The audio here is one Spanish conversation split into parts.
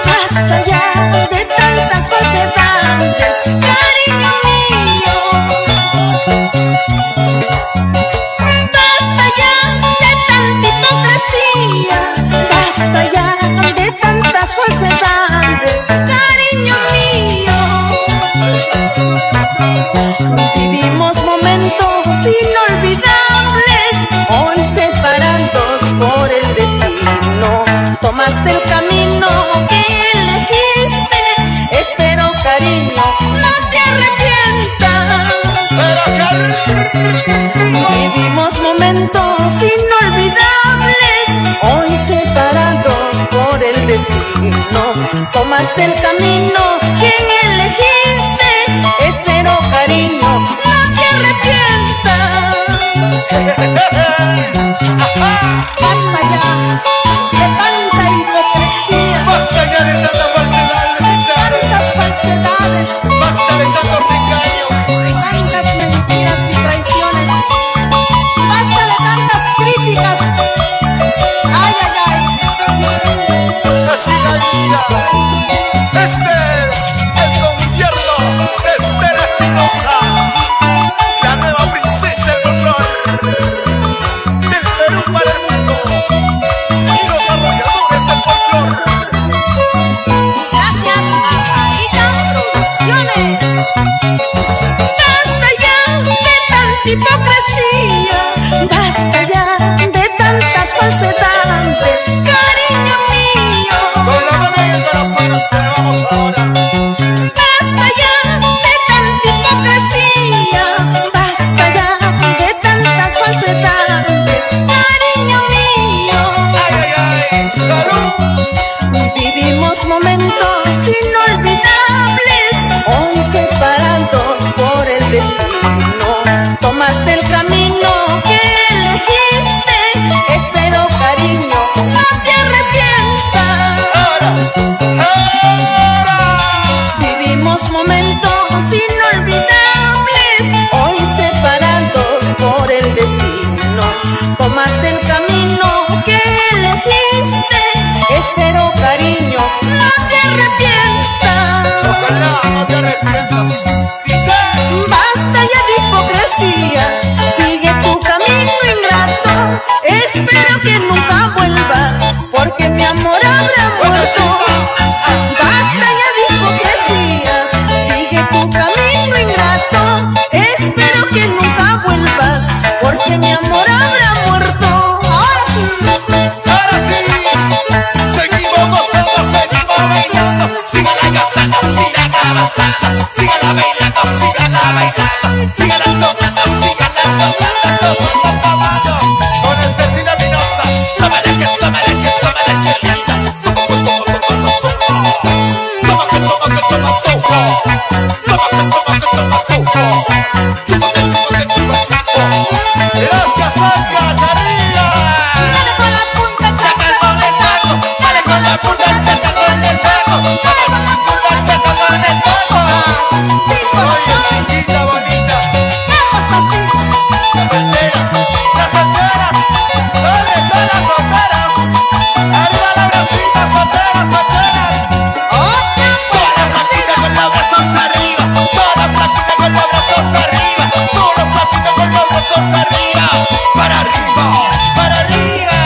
Basta ya de tantas falsedades, cariño mío. Basta ya de tanta hipocresía, basta ya de tantas falsedades, cariño mío. Vivimos momentos inolvidables, hoy separados por el destino. Tomaste el camino que elegiste, espero cariño no te arrepientas. Vivimos momentos inolvidables, hoy separados por el destino. Tomaste el camino que elegiste, espero cariño no te arrepientas. Basta ya de tanta hipocresía, Basta ya de tantas falsedades, de tantas falsedades, basta de tantos engaños, de tantas mentiras y traiciones, basta de tantas críticas. Ay, ay, ay. así la vida. Este es el concierto de Estela Espinosa, la nueva princesa del folclore del Perú para el mundo y los arrolladores del folclore. Gracias a Sarita Producciones. Basta ya de tanta hipocresía, basta ya de tantas falsedades, cariño mío. Con la mano en el corazón nos elevamos ahora. Basta ya de tanta hipocresía, basta ya de tantas falsedades, cariño mío. Ay, ay, ay, salud. Vivimos momentos inolvidables, hoy separados por el destino. Tomaste el camino que elegiste, espero cariño no te arrepientas. Vivimos momentos inolvidables, hoy separados por el destino. Tomaste el camino que elegiste, espero cariño no te arrepientas. Ojalá no te arrepientas. Dice. Basta ya de hipocresía, sigue tu camino ingrato, espero que nunca vuelvas, porque mi amor habrá muerto. Basta ya de hipocresías, sigue tu camino ingrato, espero que nunca vuelvas, porque mi amor habrá muerto. Ahora sí, seguimos gozando, seguimos bailando. Sígala gozando, sígala avanzando, sígala bailando, sígala bailando, sígala tomando, sígala tomando. Con Estelina Espinosa, tómale que chelita. Toma que gracias, Anca Yarilla. Dale con la punta, Chaca con el taco, dale con la punta, chaca con el taco, dale con la punta, chaca con el taco. Oye, chiquita bonita, las solteras, ¿dónde están las solteras? Arriba la bracita, solteras. Toda la platita con los brazos arriba, toda la platita con los brazos arriba, toda la platita con los brazos arriba, para arriba, para arriba.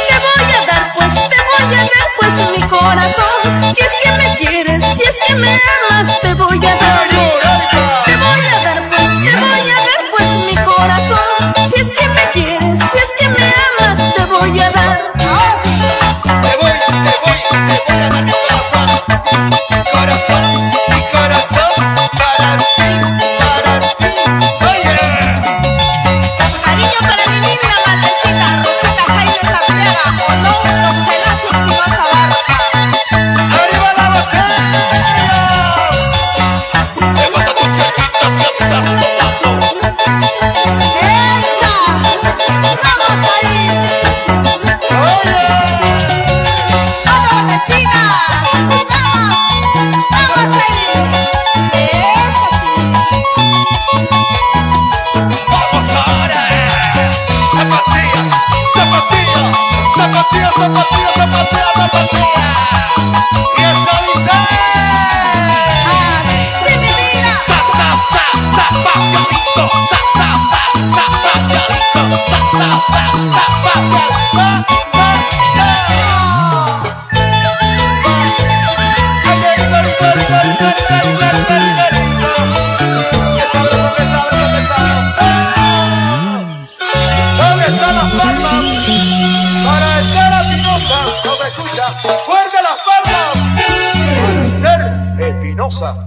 te voy a dar pues mi corazón, si es que me quieres, si es que me amas, te voy a dar. Te voy a dar pues mi corazón, si es que me quieres, si es que me amas, te voy a dar. Te voy a dar mi corazón, mi corazón, para ti, oye. Cariño para mi linda madrecita Rosita Jaime Santiago, o no, los Pelacios Espinosa Barca. ¡Arriba la botella! palmas para Esther Espinosa. No se escucha. Fuerte las palmas para Esther Espinosa.